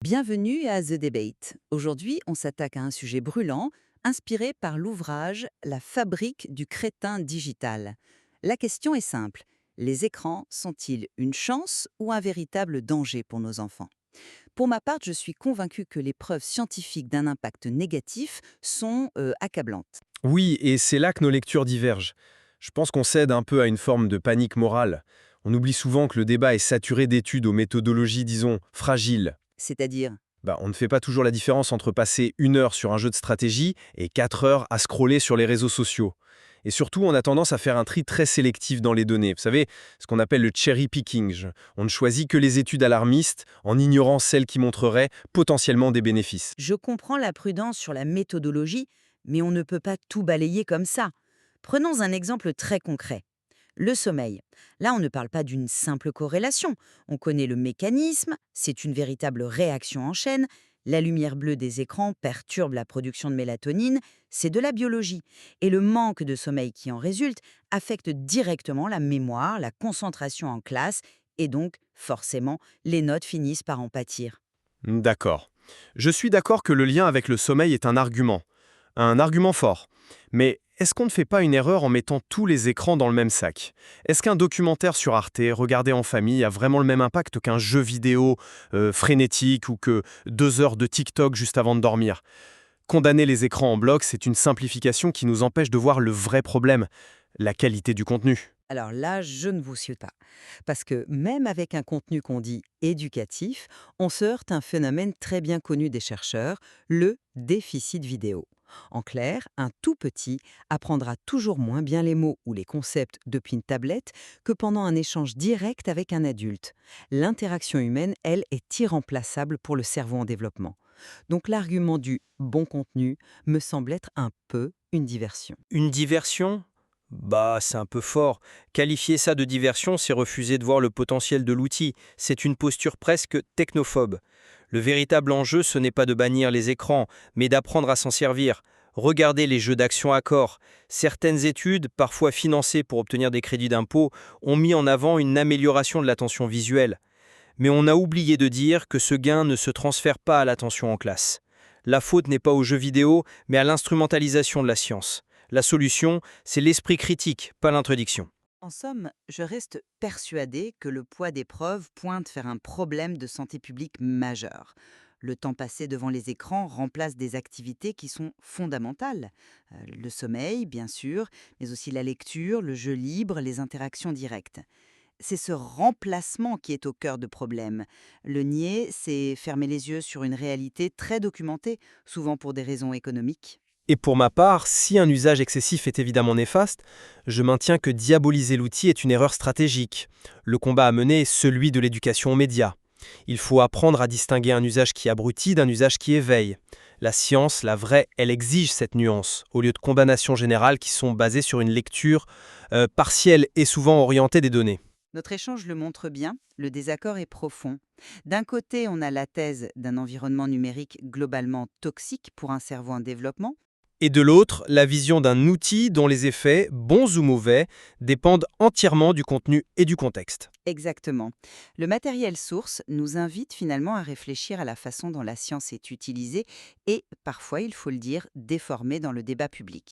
Bienvenue à The Debate. Aujourd'hui, on s'attaque à un sujet brûlant, inspiré par l'ouvrage La fabrique du crétin digital. La question est simple. Les écrans sont-ils une chance ou un véritable danger pour nos enfants? Pour ma part, je suis convaincue que les preuves scientifiques d'un impact négatif sont accablantes. Oui, et c'est là que nos lectures divergent. Je pense qu'on cède un peu à une forme de panique morale. On oublie souvent que le débat est saturé d'études aux méthodologies, disons, fragiles. C'est-à-dire, On ne fait pas toujours la différence entre passer 1 heure sur un jeu de stratégie et 4 heures à scroller sur les réseaux sociaux. Et surtout, on a tendance à faire un tri très sélectif dans les données. Vous savez, ce qu'on appelle le cherry picking. On ne choisit que les études alarmistes en ignorant celles qui montreraient potentiellement des bénéfices. je comprends la prudence sur la méthodologie, mais on ne peut pas tout balayer comme ça. Prenons un exemple très concret. Le sommeil. Là, on ne parle pas d'une simple corrélation. On connaît le mécanisme, c'est une véritable réaction en chaîne. La lumière bleue des écrans perturbe la production de mélatonine, c'est de la biologie. Et le manque de sommeil qui en résulte affecte directement la mémoire, la concentration en classe, et donc, forcément, les notes finissent par en pâtir. D'accord. Je suis d'accord que le lien avec le sommeil est un argument fort. Mais est-ce qu'on ne fait pas une erreur en mettant tous les écrans dans le même sac? Est-ce qu'un documentaire sur Arte, regardé en famille, a vraiment le même impact qu'un jeu vidéo frénétique ou que 2 heures de TikTok juste avant de dormir? Condamner les écrans en bloc, c'est une simplification qui nous empêche de voir le vrai problème, la qualité du contenu. Alors là, je ne vous suis pas. Parce que même avec un contenu qu'on dit éducatif, on se heurte à un phénomène très bien connu des chercheurs, le déficit vidéo. En clair, un tout petit apprendra toujours moins bien les mots ou les concepts depuis une tablette que pendant un échange direct avec un adulte. L'interaction humaine, elle, est irremplaçable pour le cerveau en développement. Donc l'argument du bon contenu me semble être un peu une diversion. Une diversion? Bah, c'est un peu fort. Qualifier ça de diversion, c'est refuser de voir le potentiel de l'outil. C'est une posture presque technophobe. Le véritable enjeu, ce n'est pas de bannir les écrans, mais d'apprendre à s'en servir. Regardez les jeux d'action à corps. Certaines études, parfois financées pour obtenir des crédits d'impôt, ont mis en avant une amélioration de l'attention visuelle. Mais on a oublié de dire que ce gain ne se transfère pas à l'attention en classe. La faute n'est pas aux jeux vidéo, mais à l'instrumentalisation de la science. La solution, c'est l'esprit critique, pas l'interdiction. En somme, je reste persuadée que le poids des preuves pointe vers un problème de santé publique majeur. Le temps passé devant les écrans remplace des activités qui sont fondamentales. Le sommeil, bien sûr, mais aussi la lecture, le jeu libre, les interactions directes. C'est ce remplacement qui est au cœur de problème. Le nier, c'est fermer les yeux sur une réalité très documentée, souvent pour des raisons économiques. Et pour ma part, si un usage excessif est évidemment néfaste, je maintiens que diaboliser l'outil est une erreur stratégique. Le combat à mener est celui de l'éducation aux médias. Il faut apprendre à distinguer un usage qui abrutit d'un usage qui éveille. La science, la vraie, elle exige cette nuance, au lieu de condamnations générales qui sont basées sur une lecture partielle et souvent orientée des données. Notre échange le montre bien, le désaccord est profond. D'un côté, on a la thèse d'un environnement numérique globalement toxique pour un cerveau en développement. Et de l'autre, la vision d'un outil dont les effets, bons ou mauvais, dépendent entièrement du contenu et du contexte. Exactement. Le matériel source nous invite finalement à réfléchir à la façon dont la science est utilisée et, parfois, il faut le dire, déformée dans le débat public.